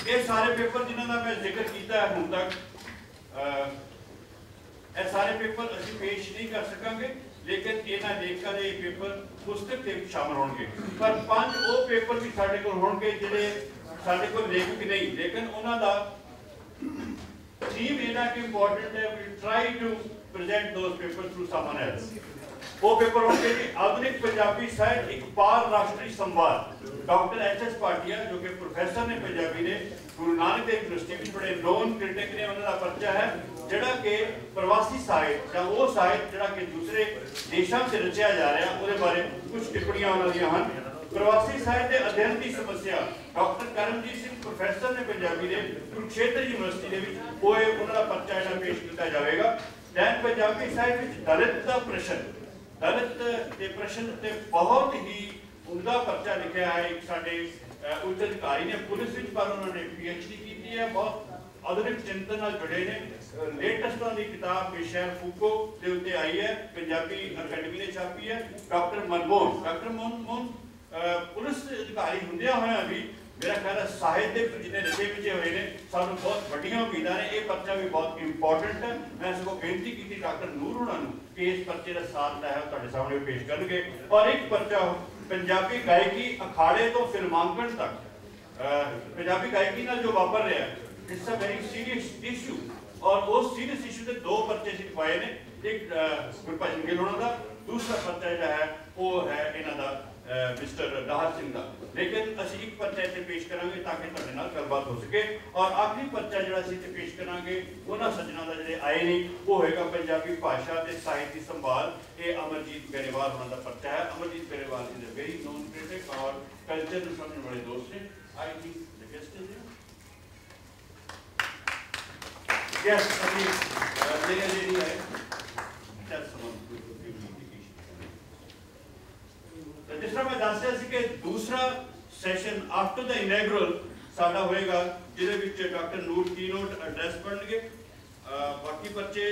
ये सारे पेपर जिन्हों का मैं जिक्र किया है हुण तक, ये सारे पेपर असीं पेश नहीं कर सकांगे, लेकिन इन्हां लेखां दे पेपर पुस्तक के शामिल होंगे। पर 5 वो पेपर भी साडे कोल होंगे जिहड़े साडे कोल लेखक नहीं, लेकिन उन्हां दा थीम इन्ना कि इंपॉर्टेंट है। We try to present those paper through someone else. वो पेपर होंगे जी आधुनिक पंजाबी साहित्य एक पार राष्ट्रीय संवाद। Doctor HS. भाटिया जो कि प्रोफेसर ने पंजाबी ने गुरु नानक देव यूनिवर्सिटी में बड़े नोन क्रिटिक ने, उन्होंने पर्चा है जिहड़ा कि प्रवासी साहित्य या वो साहित्य जिहड़ा कि दूसरे देशों से रचिया जा रहा है, उसके बारे कुछ टिप्पणियां उन्होंने हैं। प्रवासी साहित्य अध्ययन की समस्या डॉक्टर करमजीत सिंह प्रोफेसर ने पंजाबी ने कुरुक्षेत्र यूनिवर्सिटी के उन्होंने पर्चा जिहड़ा पेश किया जाएगा। दैन पंजाबी साहित्य दलित का प्रश्न, दलित के प्रश्न ते बहुत ही उमदा पर्चा लिखा है एक साडे उच्च अधिकारी ने पुलिस विच, पर उन्होंने PhD की है, बहुत आधुनिक चिंतन नाल जुड़े ने। लेटेस्ट वाली किताब मिशेल फूको के उत्ते आई है, पंजाबी अकेडमी ने छापी है। डॉक्टर मनमोहन पुलिस अधिकारी हुंदियां होया भी मेरा ख्याल है साहित्य जिन्हें रचे विचे हुए ने सानू बहुत वड्डियां उम्मीदां ने। यह पर्चा भी बहुत इंपॉर्टेंट है। मैं सगों बेनती की डॉक्टर नूर हुणां नूं कि इस पर्चे का साथ है तुहाडे सामने पेश करनगे। और एक पर्चा पंजाबी गायकी अखाड़े तो फिल्मांकन तक, पंजाबी गायकी नाल जो वापर रहा है, it's a very serious issue. और उस सीरियस इशू के 2 पर्चे से पाए ने, एक गुरभजन गिल होना का, दूसरा पर्चा जो है वो है इन्हां दा मिस्टर दाहर सिंह का। लेकिन असीं एक पर्चा इत्थे पेश करांगे ताकि तुहाडे नाल गलबात हो सके। और आखिरी पर्चा जिहड़ा असीं इत्थे पेश करांगे उन्हां सज्जणां दा जिहड़े आए नहीं, वो होएगा पंजाबी भाषा ते साहित्य की संभाल। ये अमरजीत गरेवाल उन्हां दा पर्चा है। Amarjit Grewal is a very known critic और कल्चर नूं समझण वाले दोस्त ने। I think the guest is yes अभी लेडी है दैट्स समवन। जिस तरह मैं दस रहा कि दूसरा सैशन आफ्टर द इनैगुरल साडा होएगा, जिहदे विच डॉक्टर नूर कीनोट एड्रैस पढ़नगे। बाकी पर्चे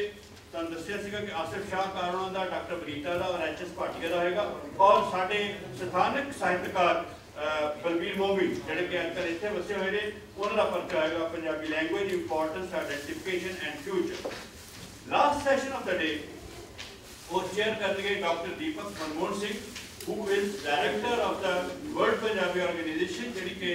तुहानूं दस्सिया सीगा कि आसिफ शाह कारणों का, डॉक्टर बरीटा का और एच.एस. भाटिया का होएगा। और साडे स्थानक साहित्यकार बलबीर मोमी जिहड़े कि अजकल इत्थे वसे हुए ने, उन्हां दा पर्चा होएगा Punjabi language importance identification and future. Last session of the day वो चेयर करनगे doctor Deepak Manmohan Singh, who is director of the World Punjabi Organization जिहड़ी कि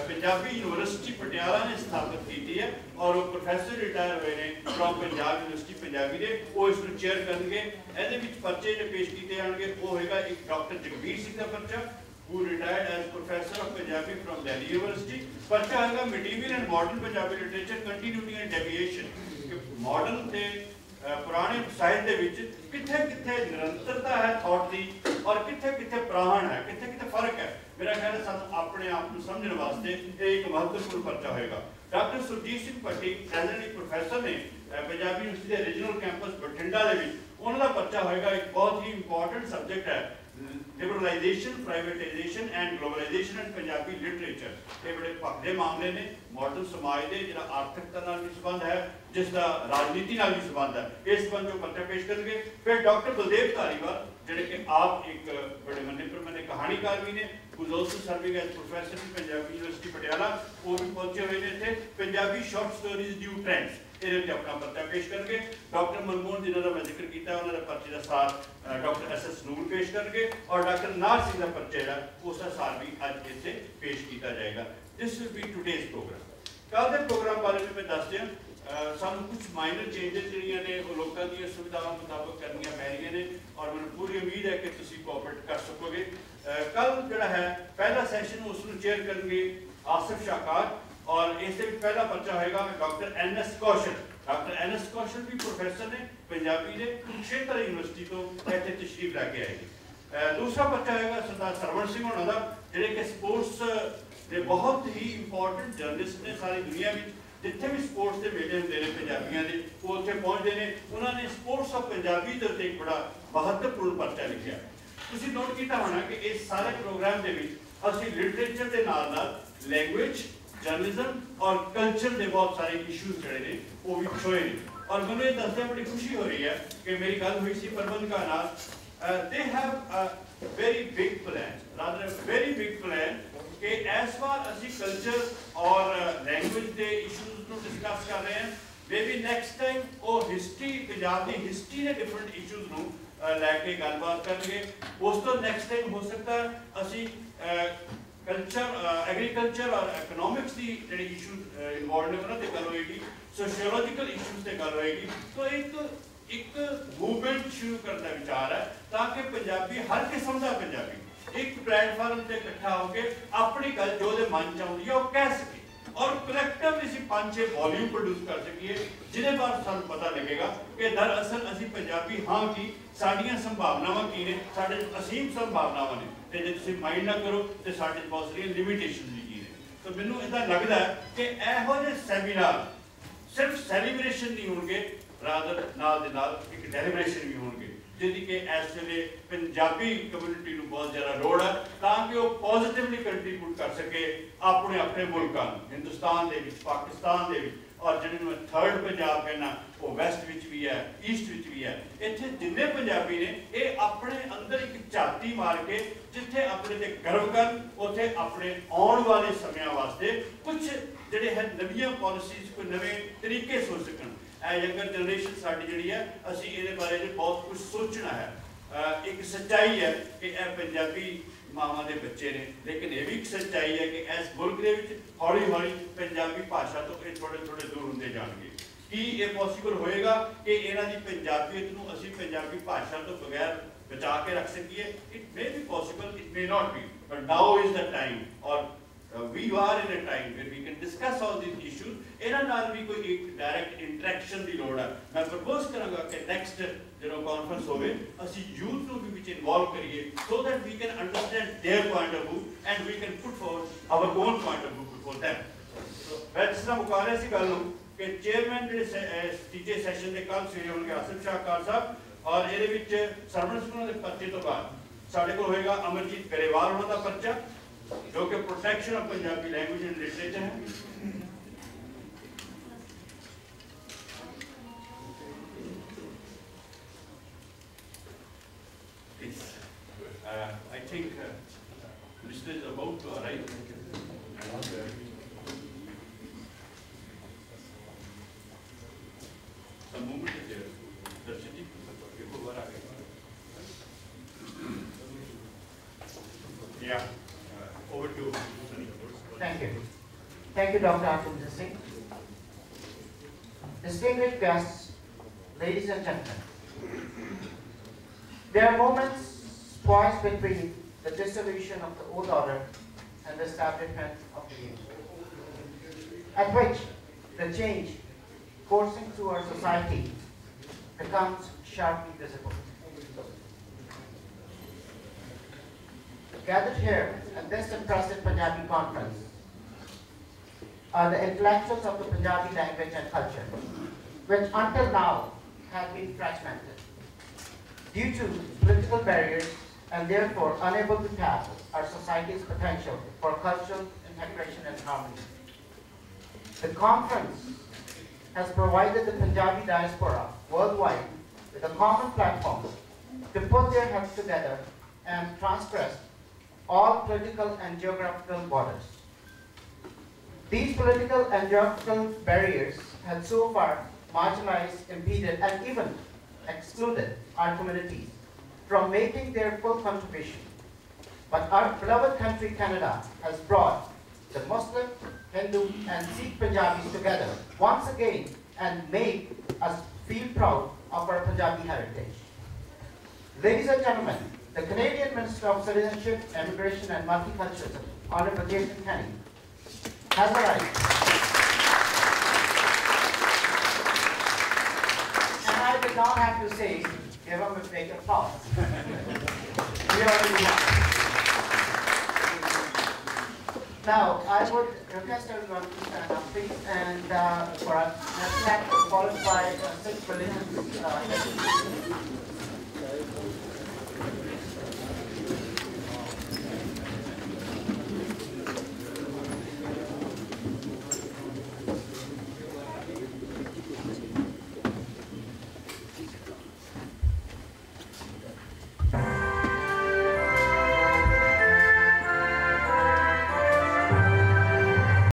पंजाबी यूनिवर्सिटी पटियाला ने स्थापित की है। और वो प्रोफेसर रिटायर हुए ने फ्रॉम पंजाब यूनिवर्सिटी पंजाबी ने, वो इसको चेयर करनगे। इहदे विच पर्चे जो पेश किए जाएंगे वो होएगा एक डॉक्टर जगबीर सिंह का पर्चा, who retired as professor of Punjabi from Delhi University। पर्चा होएगा medieval and modern Punjabi literature continuity and deviation, कि मॉडर्न ते पुराने साहित्य विच किथे किथे निरंतरता है थॉट दी और किथे किथे प्राण है, किथे किथे फर्क है। मेरा ख्याल है सानू अपने आप को समझने वास्ते एक महत्वपूर्ण पर्चा होएगा। Doctor Surjit Singh Bhatti as professor ने पंजाबी यूनिवर्सिटी के रीजनल कैंपस बठिंडा दे विच, उन्हां दा पर्चा होएगा एक बहुत ही इंपॉर्टेंट सब्जेक्ट है liberalisation, privatisation and globalisation and Punjabi literature. ये बड़े भखदे मामले ने मॉडर्न समाज के, जिहड़ा आर्थिकता नाल भी संबंध है, जिसका राजनीति नाल भी संबंध है। इस संबंध जो पर्चा पेश करेंगे। फिर डॉक्टर बलदेव धारीवाल जिहड़े कि आप एक बड़े मन्ने परमन्ने कहानीकार भी ने, who's also serving as professor in Punjabi university Patiala, वो भी पहुंचे हुए ने थे। Punjabi short stories new trends इहदे ते अपना पर्चा पेश करेंगे। डॉक्टर मनमोहन जिन्हां दा मैं जिक्र किया, उन्हां दा पर्चे का साथ डॉक्टर एस.एस. नूर पेश करेंगे। और डॉक्टर नार सिंह का पर्चा जिहड़ा उसका साथ भी अज इत्थे पेश किया जाएगा। This will be today's programme. कल के प्रोग्राम बारे में मैं दस दियां, सानू कुछ माइनर चेंजेस जिहड़ियां ने वो लोकां दी सुविधावां मुताबक करनियां पै रहीआं ने, और मैनूं पूरी उम्मीद है कि तुसीं कोऑपरेट कर सकोगे। कल जिहड़ा है पहला सैशन उसनूं चेयर करनगे आसिफ शाहकार, और इस पहला पर्चा होएगा डॉक्टर N.S. कौशल। Doctor N.S. कौशल भी प्रोफेसर ने पंजाबी ने, कुरुक्षेत्र यूनिवर्सिटी तो इत्थे तशरीफ लैके आएगी। दूसरा पर्चा होएगा सरदार सरवण सिंह होना दा, जिहड़े कि स्पोर्ट्स के बहुत ही इंपॉर्टेंट जर्नलिस्ट ने। सारी दुनिया में जिथे भी स्पोर्ट्स के मेले होंदे ने पंजाबियों के, वो उत्थे पहुंचते हैं। उन्होंने स्पोर्ट्स ऑफ पंजाबी के उत्ते एक बड़ा महत्वपूर्ण पर्चा लिखा। तुसीं नोट किया होना कि इस सारे प्रोग्राम के असीं लिटरेचर के नाल नाल लैंग्वेज, जर्नलिज्म और कल्चर के बहुत सारे इशूज जोड़े ने वो भी छुए ने। और मैंने ये दसदे बड़ी खुशी हो रही है कि मेरी गल हुई सी प्रबंधकां नाल, they have a very big plan, rather very big plan कि इस बार असीं कल्चर और लैंगुएज के इशूज़ को डिस्कस कर रहे हैं। मे बी नैक्सट टाइम वो हिस्ट्री पंजाब की हिस्ट्री के डिफरेंट इशूज़ को लैके गलबात करेंगे। उस तो नैक्सट टाइम हो सकता है असी कल्चर एग्रीकल्चर और इकोनॉमिक्स की जी इशूज़ इन्वॉल्व ने उन्होंने गल होएगी, सोशियोलॉजिकल इशूज़ से गल होएगी। तो एक मूवमेंट शुरू करने का विचार है ताकि पंजाबी हर किस्म का पंजाबी एक प्लेटफॉर्म से इकट्ठा होकर अपनी गल जो मन च आउंदी है वो कह सके और कलैक्टिवली असीं 5-6 वॉल्यूम प्रोड्यूस कर सकिए जिन्हें बार सानू पता लगेगा कि दरअसल असीं पंजाबी हाँ की साडियां संभावनावां की ने, साडे असीम संभावनावां ने ते जे तुसीं माइंड ना करो तो साडे बहुत सारी लिमिटेशन भी की ने। तो मैनूं इदां लगदा है कि इहो जिहे सैमीनार सिर्फ सैलीब्रेशन नहीं होंगे, रादर नाल दे नाल एक डेलीब्रेशन भी होंगे जिहदी कि इस वेले पंजाबी कम्यूनिटी को बहुत ज़्यादा लोड़ है ताकि वो पॉजिटिवली कंट्रीब्यूट कर सके अपने अपने मुल्कां हिंदुस्तान दे विच, पाकिस्तान दे विच और जिन्हें मैं थर्ड पंजाब कहना वो वैस्ट विच भी है, ईस्ट विच भी है। इत्थे जिन्ने पंजाबी ने ये अपने अंदर एक झाती मार के जिथे अपने ते गर्व कर उत्थे अपने आने वाले समय वास्ते कुछ जिहड़े है नवीं पॉलिसीज़ कोई नवे तरीके सोच सकन। यंगर जनरेशन साडी जिहड़ी है असीं इहदे बारे बहुत कुछ सोचना है। एक सच्चाई है कि यह पंजाबी मावां दे बच्चे ने, लेकिन यह भी एक सच्चाई है कि इस मुल्क दे विच हौली हौली पंजाबी भाषा तो ये थोड़े थोड़े दूर होंदे जाणगे। कि ये पॉसिबल होएगा कि इन्हां दी पंजाबीयत नूं असीं पंजाबी भाषा तो बगैर बचा के रख सकीए? It may be possible, it may not be, but now is the time और we are in a time where we can discuss all these issues. इन्हां नाल भी कोई एक डायरेक्ट इंटरेक्शन की लोड़ है। मैं प्रपोज करांगा कि नेक्स्ट जो कॉन्फ्रेंस होवे असी यूथ को भी विच इन्वॉल्व करिए so that we can understand their point of view and we can put forward our own point of view before them. So मैं जिस तरह मुका रहा सी गल नूं कि चेयरमैन जिहड़े तीजे सैशन दे कल सवेरे होणगे आसिफ शाह कार साहब और इहदे विच सरवण सिंह दे पर्चे तो बाद साडे कोल होएगा अमरजीत गरेवाल उन्हां दा पर्चा जो कि protection of Punjabi language and literature है। I think Mr. is about to arrive. Some movement is there. The city. Yeah. Over to you. Thank you. Thank you, Dr. Arvind Singh. Distinguished guests, ladies and gentlemen, there are moments poised between the dissolution of the old order and the establishment of the new, at which the change coursing through our society becomes sharply visible. Gathered here at this impressive Punjabi conference are the intellectuals of the Punjabi language and culture, which until now have been fragmented due to political barriers and therefore unable to tap our society's potential for cultural integration and harmony. The conference has provided the Punjabi diaspora worldwide with a common platform to put their heads together and transgress all political and geographical borders. These political and geographical barriers had so far marginalized, impeded, and even excluded our communities from making their full contribution. But our beloved country, Canada, has brought the Muslim, Hindu, and Sikh Punjabis together once again and made us feel proud of our Punjabi heritage. Ladies and gentlemen, the Canadian Minister of Citizenship, Immigration and Multiculturalism, Honorable Jason Kenney, has arrived. And I did not have to say, give him a big applause. We already have. Now, I would request everyone to stand up, please, and for our next lecture, followed by 6 religions.